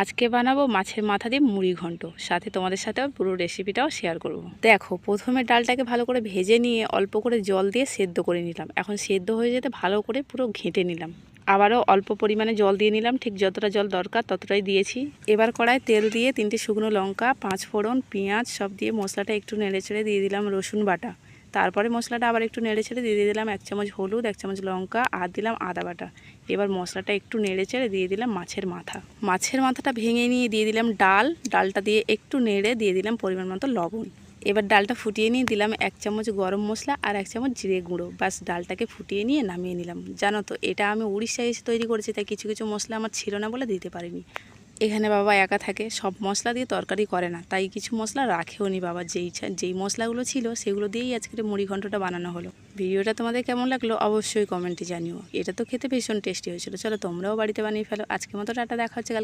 আজকে বানাবো মাছের মাথা দিয়ে মুড়ি ঘন্ট, সাথে তোমাদের সাথে পুরো রেসিপিটাও শেয়ার করব। দেখো, প্রথমে ডালটাকে ভালো করে ভেজে নিয়ে অল্প করে জল দিয়ে সেদ্ধ করে নিলাম। এখন সেদ্ধ হয়ে যেতে ভালো করে পুরো ঘেঁটে নিলাম। আবারও অল্প পরিমাণে জল দিয়ে নিলাম, ঠিক যতটা জল দরকার ততটাই দিয়েছি। এবার কড়ায় তেল দিয়ে 3টে শুকনো লঙ্কা, 5 ফোড়ন, পেঁয়াজ সব দিয়ে মশলাটা একটু নেড়েচেড়ে দিয়ে দিলাম রসুন বাটা। তারপরে মশলাটা আবার একটু নেড়েচেড়ে দিয়ে দিলাম 1 চামচ হলুদ, 1 চামচ লঙ্কা আর দিলাম আদা বাটা। এবার মশলাটা একটু নেড়েচেড়ে দিয়ে দিলাম মাছের মাথা। মাছের মাথাটা ভেঙে নিয়ে দিয়ে দিলাম ডালটা দিয়ে একটু নেড়ে দিয়ে দিলাম পরিমাণ মতো লবণ। এবার ডালটা ফুটিয়ে নিয়ে দিলাম 1 চামচ গরম মশলা আর 1 চামচ জিরে গুঁড়ো। বাস ডালটাকে ফুটিয়ে নিয়ে নামিয়ে নিলাম। জানো তো, এটা আমি উড়িষ্যায় এসে তৈরি করেছি, তাই কিছু কিছু মশলা আমার ছিল না বলে দিতে পারিনি। এখানে বাবা একা থাকে, সব মশলা দিয়ে তরকারি করে না, তাই কিছু মশলা রাখেও নি বাবা। যেই মশলাগুলো ছিল সেগুলো দিয়েই আজকের মুড়ি ঘন্টটা বানানো হলো। ভিডিওটা তোমাদের কেমন লাগলো অবশ্যই কমেন্টে জানিও। এটা তো খেতে ভীষণ টেস্টি হয়েছিল। চলো তোমরাও বাড়িতে বানিয়ে ফেলো। আজকের মতো টাটা, দেখা হচ্ছে কালকে।